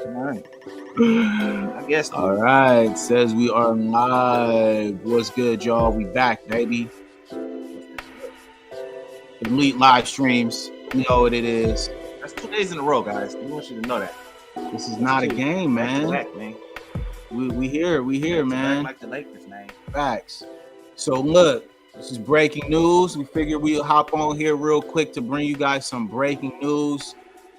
All right. I guess. All right. Says we are live. What's good, y'all? We back, baby. Elite live streams. You know what it is. That's 2 days in a row, guys. We want you to know that. This is not a game, man. Back, man. We here, man. Back like the Lakers, man. Facts. So look, this is breaking news. We figured we'll hop on here real quick to bring you guys some breaking news.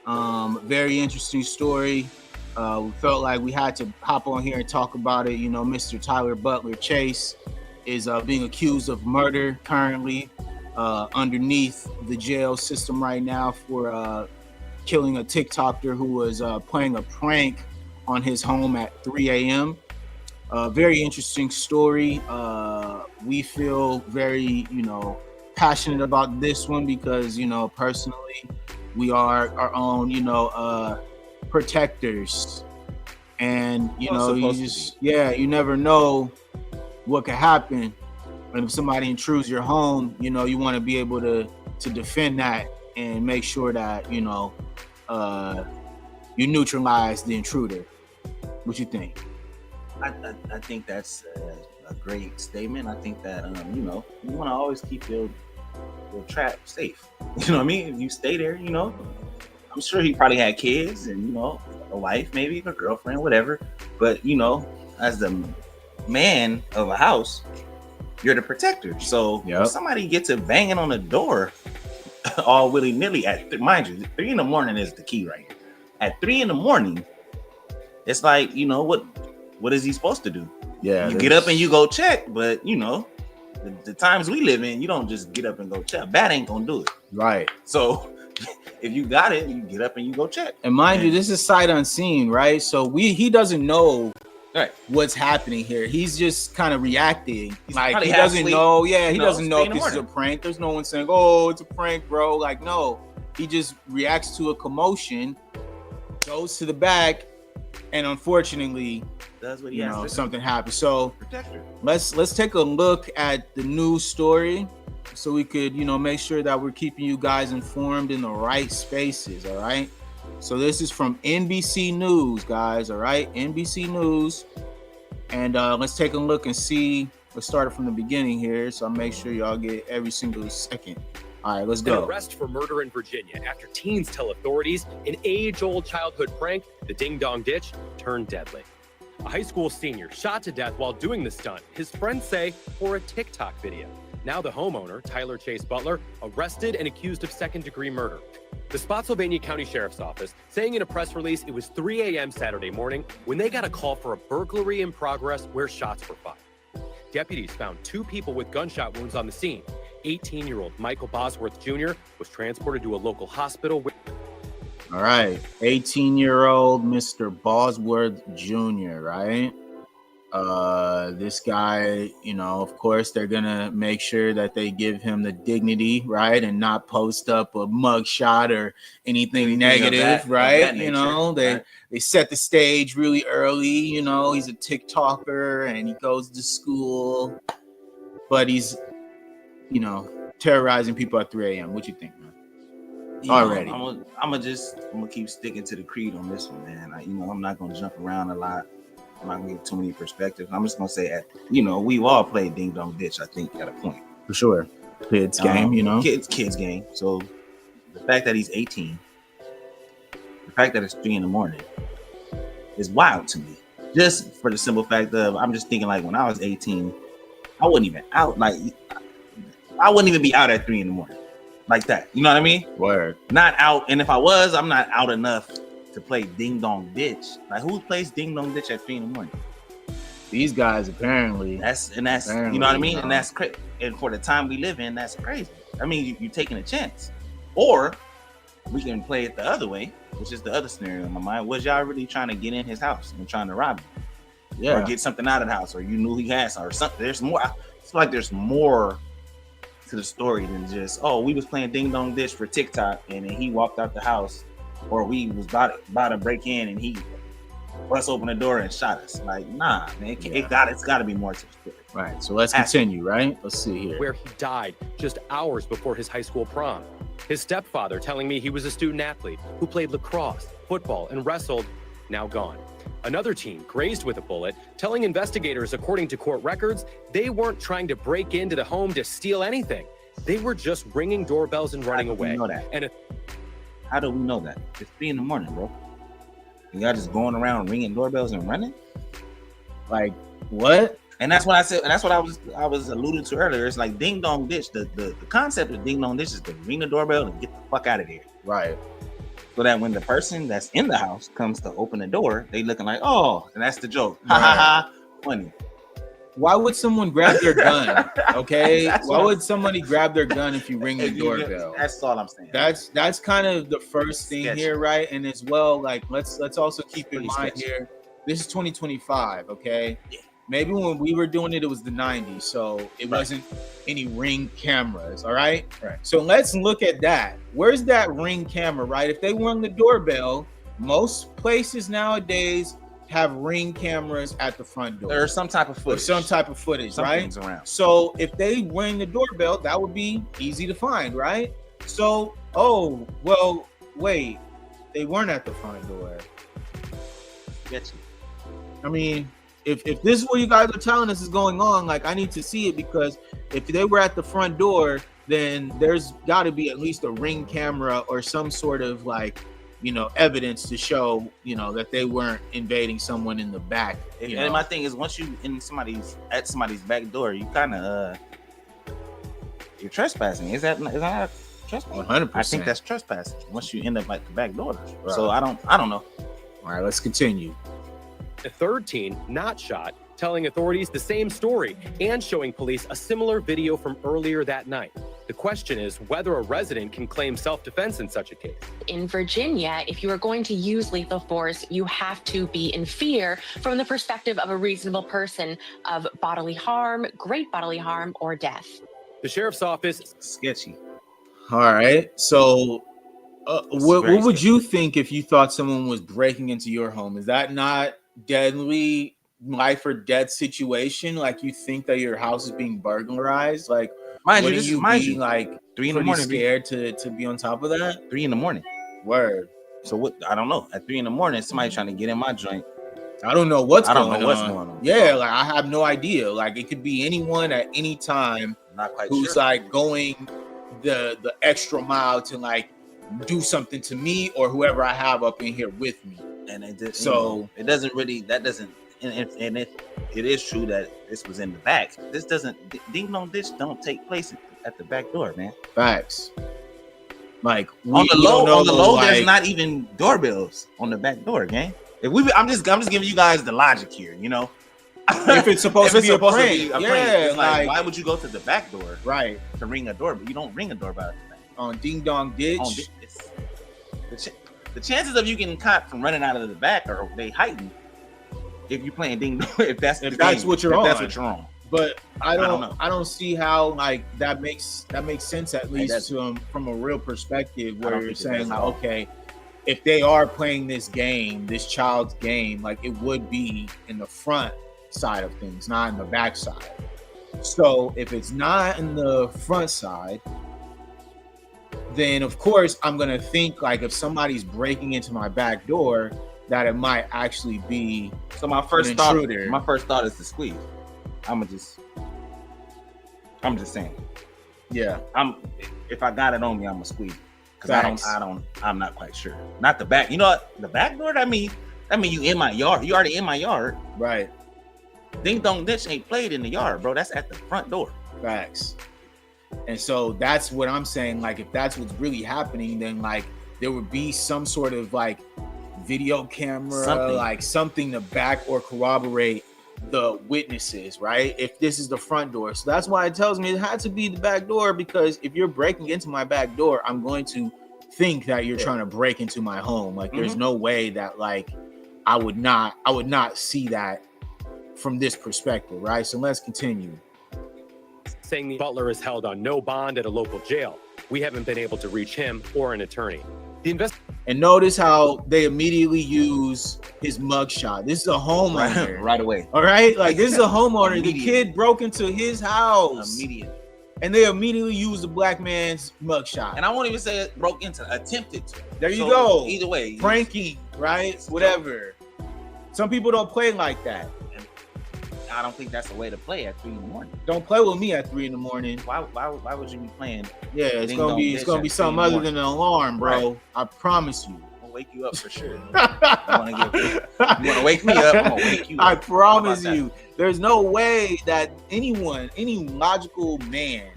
Very interesting story. We felt like we had to hop on here and talk about it. You know, Mr. Tyler Butler Chase is being accused of murder currently underneath the jail system right now for killing a TikToker who was playing a prank on his home at 3 a.m. Very interesting story. We feel very, passionate about this one because, personally, we are our own, protectors. And, you never know what could happen. And if somebody intrudes your home, you want to be able to defend that and make sure that, you neutralize the intruder. What you think? I think that's a great statement. I think that you want to always keep your trap safe. You know what I mean? If you stay there, I'm sure he probably had kids and a wife, maybe a girlfriend, whatever. But as the man of a house, you're the protector. So if somebody gets to banging on the door all willy nilly mind you, 3 a.m. is the key, right? At 3 a.m, it's like what is he supposed to do? Yeah, you get up and you go check, but the times we live in, you don't just get up and go check. Bat ain't gonna do it, right? So if you got it, you get up and you go check. And mind you, this is sight unseen, right? So he doesn't know what's happening here. He's just kind of reacting. Like he doesn't know. Yeah, he doesn't know if this is a prank. There's no one saying, "Oh, it's a prank, bro." Like no, he just reacts to a commotion, goes to the back, and unfortunately, that's what he has to do. Something happened. So let's take a look at the news story so we could make sure that we're keeping you guys informed in the right spaces. All right, so this is from NBC News, guys. All right, NBC News, and let's take a look and see. Let's start it from the beginning here, so I'll make sure y'all get every single second. All right, let's go. An arrest for murder in Virginia after teens tell authorities an age-old childhood prank, the ding-dong ditch, turned deadly. A high school senior shot to death while doing the stunt, his friends say, for a TikTok video. Now the homeowner, Tyler Chase Butler, arrested and accused of second-degree murder. The Spotsylvania County Sheriff's Office saying in a press release it was 3 a.m. Saturday morning when they got a call for a burglary in progress where shots were fired. Deputies found 2 people with gunshot wounds on the scene. 18-year-old Michael Bosworth Jr. was transported to a local hospital. All right, 18-year-old Mr. Bosworth Jr., right? This guy, of course, they're going to make sure that they give him the dignity, right? And not post up a mugshot or anything negative, right? They set the stage really early. He's a TikToker and he goes to school, but he's, terrorizing people at 3 a.m. What you think, man? Already. I'm gonna keep sticking to the creed on this one, man. I'm not gonna jump around a lot. I'm not gonna give too many perspectives. I'm just gonna say, we've all played ding dong ditch. I think at a point, for sure. Kids game, kids game. So the fact that he's 18, the fact that it's 3 a.m. is wild to me. Just for the simple fact of, I'm just thinking like when I was 18, I wasn't even out. Like I wouldn't even be out at 3 a.m. like that. You know what I mean? Word. Not out. And if I was, I'm not out enough to play ding dong ditch. Like who plays ding dong ditch at 3 a.m? These guys apparently. That's you know what I mean? And that's crazy. And for the time we live in, that's crazy. I mean, you're taking a chance. Or we can play it the other way, which is the other scenario in my mind. Was y'all really trying to get in his house and trying to rob him? Yeah. Or get something out of the house, or you knew he had something, or something. There's more. It's like there's more to the story than just, we was playing ding dong ditch for TikTok and then he walked out the house, or we was about to break in and he bust open the door and shot us. Like, nah, man, it's got to be more to the story. Right. So let's continue. Right. Let's see here. Where he died just hours before his high school prom. His stepfather telling me he was a student athlete who played lacrosse, football, and wrestled now gone. Another teen grazed with a bullet, telling investigators, according to court records, they weren't trying to break into the home to steal anything. They were just ringing doorbells and running away. Know that? And how do we know that? It's 3 a.m, bro. And y'all just going around ringing doorbells and running? Like, what? And that's what I said, and that's what I was alluding to earlier. It's like ding dong ditch. The concept of ding dong ditch is to ring the doorbell and get the fuck out of there. Right. So that when the person that's in the house comes to open the door, they looking like, oh, and that's the joke. Ha ha ha. Funny. Why would someone grab their gun? Okay. Why would somebody grab their gun if you ring the doorbell? That's all I'm saying. That's kind of the first thing sketchy here, right? And as well, like let's also keep in mind sketchy here, this is 2025, okay? Yeah. Maybe when we were doing it, it was the 90s, so it wasn't any ring cameras, all right? Right. So let's look at that. Where's that ring camera, right? If they rung the doorbell, most places nowadays have ring cameras at the front door. There's some type of footage. Right? Something's around. So if they ring the doorbell, that would be easy to find, right? So, oh, well, wait, they weren't at the front door. Get you. I mean, if this is what you guys are telling us is going on, like I need to see it, because if they were at the front door, then there's got to be at least a ring camera or some sort of like, you know, evidence to show, you know, that they weren't invading someone in the back. And my thing is, once you at somebody's back door, you kind of you're trespassing. Is that not trespassing? 100%. I think that's trespassing. Once you end up at the back door. Right. So I don't know. All right, let's continue. a third teen not shot, telling authorities the same story and showing police a similar video from earlier that night. The question is whether a resident can claim self-defense in such a case. In Virginia, if you are going to use lethal force, you have to be in fear from the perspective of a reasonable person of bodily harm, great bodily harm, or death. The sheriff's office. Sketchy. All right. So what would you think if you thought someone was breaking into your home? Is that not deadly, life or death situation? Like, you think that your house is being burglarized? Like, mind wouldn't you, like 3 in the pretty morning, scared to be on top of that? 3 in the morning. Word. So what? I don't know. At 3 in the morning, somebody trying to get in my joint. I don't know what's going on. Yeah, like I have no idea. Like, it could be anyone at any time. Not quite who's sure. like going the extra mile to like do something to me or whoever I have up in here with me. And it just, so it doesn't really, that doesn't, and it is true that this was in the back. This doesn't, ding dong ditch don't take place at the back door, man. Facts. Like on the low, like, there's not even doorbells on the back door, gang. I'm just giving you guys the logic here, you know. If it's supposed to be a prank, yeah, like why would you go to the back door, right, to ring a doorbell? You don't ring a doorbell on ding dong ditch. The chances of you getting caught from running out of the back are they heightened if you're playing ding dong. If that's what you're on. But I don't see how like that makes sense, at least from a real perspective, where you're saying like, okay, if they are playing this game, this child's game, like it would be in the front side of things, not in the back side. So if it's not in the front side, then of course I'm gonna think like if somebody's breaking into my back door, that it might actually be my first thought is to squeeze. I'm just saying. Yeah. If I got it on me, I'm gonna squeeze. Because I'm not quite sure. Not the back. You know what? The back door, that mean you in my yard. You already in my yard. Right. Ding dong ditch ain't played in the yard, bro. That's at the front door. Facts. And so that's what I'm saying. Like, if that's what's really happening, then like there would be some sort of like video camera, something to back or corroborate the witnesses, right? If this is the front door. So that's why it tells me it had to be the back door, because if you're breaking into my back door, I'm going to think that you're trying to break into my home. Like, there's no way that like I would not see that from this perspective, right? So let's continue. Saying the Butler is held on no bond at a local jail. We haven't been able to reach him or an attorney. And notice how they immediately use his mugshot. This is a homeowner. Right away. All right? Like, this is a homeowner. The kid broke into his house. Immediately. And they immediately used the black man's mugshot. And I won't even say it broke into, attempted to. There you go. Either way. Pranking, right? Whatever. Some people don't play like that. I don't think that's the way to play at 3 in the morning. Don't play with me at 3 in the morning. Why would you be playing? Yeah, it's gonna be something other than an alarm, bro. Right. I promise you. I'll wake you up for sure. You want to wake me up? I'm gonna wake you up. I promise you. There's no way that any logical man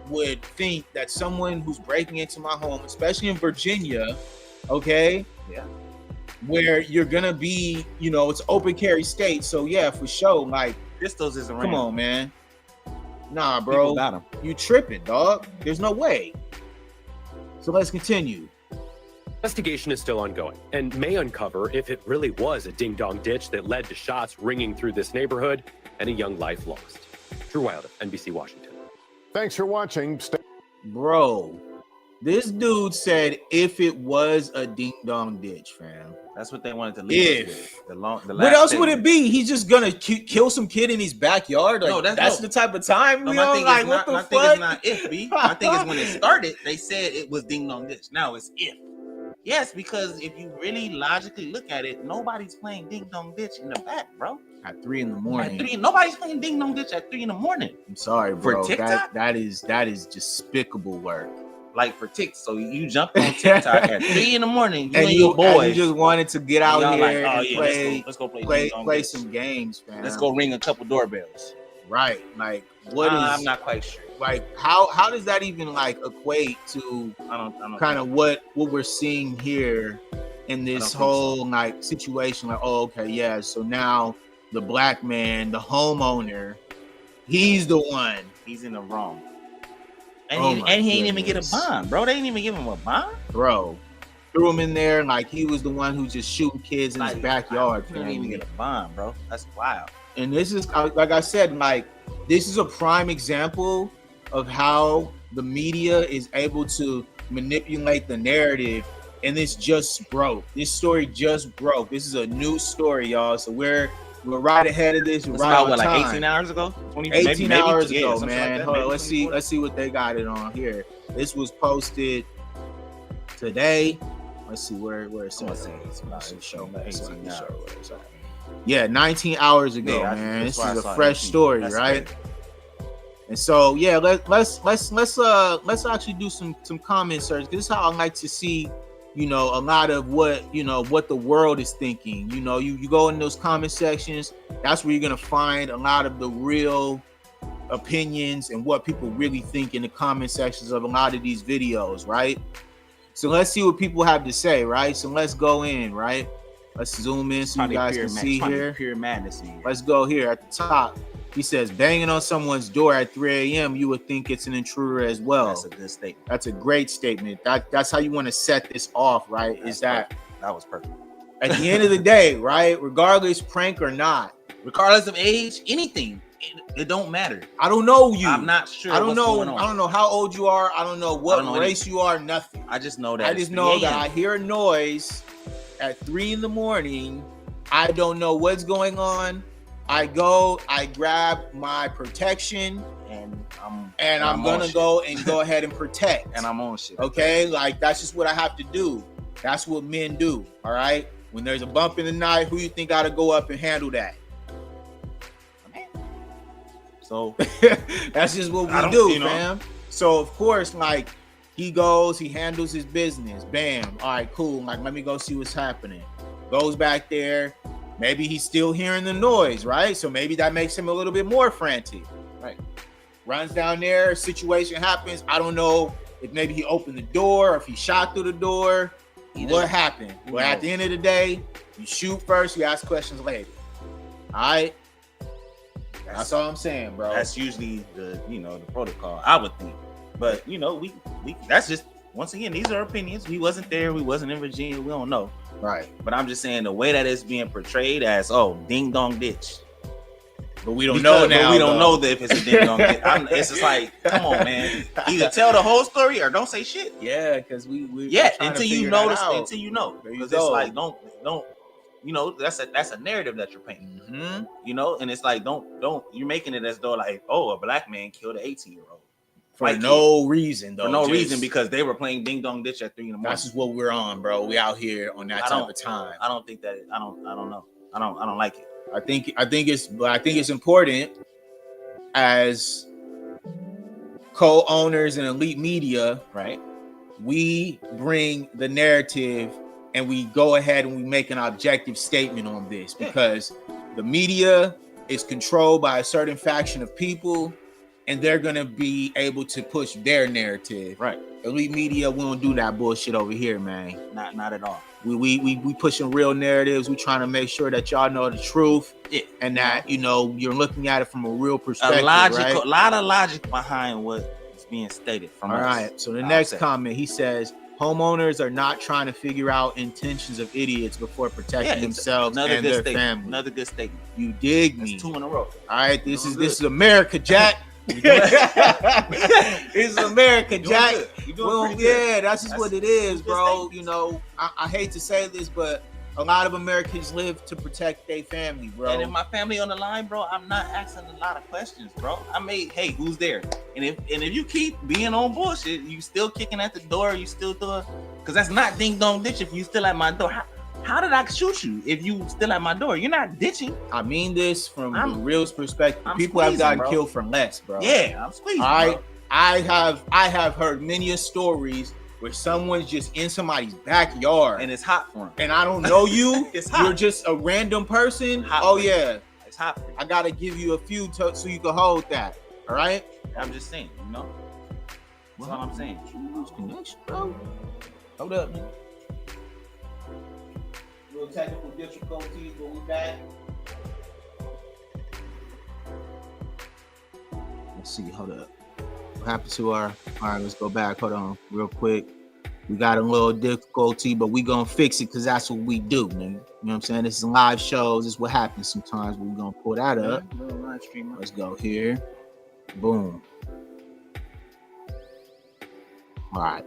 would think that someone who's breaking into my home, especially in Virginia, okay? Yeah. Where you're gonna be, it's open carry state, so yeah, for sure. Like pistols is around. Come on, man. Nah, bro. Got 'em. You tripping, dog? There's no way. So let's continue. Investigation is still ongoing and may uncover if it really was a ding-dong ditch that led to shots ringing through this neighborhood and a young life lost. Drew Wilder, NBC Washington. Thanks for watching. Bro, this dude said if it was a ding-dong ditch, fam. That's what they wanted to leave us with. What else would it be? He's just gonna kill some kid in his backyard? Like, no, that's the type of time we on? Like, what the fuck? I think it's not if, B. I think it's when it started, they said it was ding-dong ditch. Now it's if. Yes, because if you really logically look at it, nobody's playing ding-dong ditch in the back, bro. At 3 in the morning. Nobody's playing ding-dong ditch at 3 in the morning. I'm sorry, bro. For TikTok? That is despicable work. Like for TikTok, so you jumped on TikTok at 3 in the morning, and your boys, you just wanted to get out here like, and let's go play some games, man. Let's go ring a couple doorbells. Right, like I'm not quite sure. Like how does that even like equate to I don't kind of what we're seeing here in this whole like situation? Like, oh, okay, yeah. So now the black man, the homeowner, he's the one. He's in the wrong. And he ain't even get a bond, bro. They didn't even give him a bond, bro. Threw him in there like he was the one who just shooting kids in his backyard. He didn't even get a bond, bro. That's wild. And this is like I said, like this is a prime example of how the media is able to manipulate the narrative, and this just broke. This story just broke. This is a new story, y'all. So we're right ahead of this. We're right about on what, time. like 18 hours ago? 18 hours ago, man. Hold on, let's see what they got it on here. This was posted today. Let's see where it's at. Yeah, 19 hours ago, man. This is a fresh story, right? Crazy. And so, yeah, let's actually do some comment search. This is how I like to see, a lot of what the world is thinking. You go in those comment sections, that's where you're gonna find a lot of the real opinions and what people really think in the comment sections of a lot of these videos, right? So let's see what people have to say, right? So let's go in, right? Let's zoom in so you guys can see here. Pure madness here. Let's go here at the top. He says, banging on someone's door at 3 a.m., you would think it's an intruder as well. That's a good statement. That's a great statement. That's how you want to set this off, right? That was perfect. At the end of the day, right? Regardless, prank or not. Regardless of age, anything. It don't matter. I don't know you. I'm not sure. I don't know how old you are. I don't know what race you are. Nothing. I just know that. I just know that I hear a noise at 3 in the morning. I don't know what's going on. I grab my protection, and I'm gonna go ahead and protect. And I'm on shit. Okay, like that's just what I have to do. That's what men do. All right. When there's a bump in the night, who you think got to go up and handle that? So that's just what we do, fam. So of course, like he goes, he handles his business. Bam. All right, cool. Like, let me go see what's happening. Goes back there. Maybe he's still hearing the noise, right? So maybe that makes him a little bit more frantic. Right. Runs down there, situation happens. I don't know if maybe he opened the door or if he shot through the door. What happened? Well, at the end of the day, you shoot first, you ask questions later. All right? That's all I'm saying, bro. That's usually the protocol, I would think. But we that's just, once again, these are opinions. We wasn't there, we wasn't in Virginia, we don't know. Right. But I'm just saying the way that it's being portrayed as, ding dong ditch. But we don't know now. We don't know if it's a ding dong ditch. It's just like, come on, man. Either tell the whole story or don't say shit. Yeah, because we until you notice, until you know. Because it's like don't that's a narrative that you're painting. Mm-hmm. And it's like don't you're making it as though like, a black man killed an 18-year-old. For no reason, though. For no reason, because they were playing ding dong ditch at 3 in the morning. That's just what we're on, bro. We out here on that type of time. I don't think that. I don't know. I don't like it. I think it's important as co-owners and elite media, Right. we bring the narrative and we go ahead and we make an objective statement on this, because the media is controlled by a certain faction of people and they're going to be able to push their narrative. Right. Elite media, we don't do that bullshit over here, man. Not at all. We pushing real narratives. We trying to make sure that y'all know the truth, and that you're looking at it from a real perspective. A right? lot of logic behind what is being stated from us. All right. So the next comment, he says, homeowners are not trying to figure out intentions of idiots before protecting themselves and their family. Another good statement. You dig me? That's 2 in a row. All right. This is America, Jack. This is America, Jack. That's just what it is, bro. I hate to say this, but a lot of Americans live to protect their family, bro. And if my family on the line, bro, I'm not asking a lot of questions, bro. Hey, who's there? And if you keep being on bullshit, you still kicking at the door, you still doing, because that's not ding dong ditch. If you still at my door, how did I shoot you if you still at my door? You're not ditching. I mean this from the real perspective. People have gotten killed for less, bro. Yeah, I'm squeezing. All right, bro. I have heard many stories where someone's just in somebody's backyard and it's hot for them. And I don't know you. It's hot. You're just a random person. Yeah, it's hot. I gotta give you a few so you can hold that. All right. I'm just saying, That's all I'm saying. Connection, bro. Hold up, man. Little technical difficulties, but we back. Let's see. Hold up. What happened to our? All right, let's go back. Hold on, real quick. We got a little difficulty, but we gonna fix it because that's what we do, man. You know what I'm saying? This is live shows. This is what happens sometimes. We're gonna pull that up. Let's go here. Boom. All right.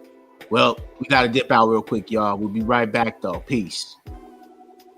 Well, we gotta dip out real quick, y'all. We'll be right back though. Peace.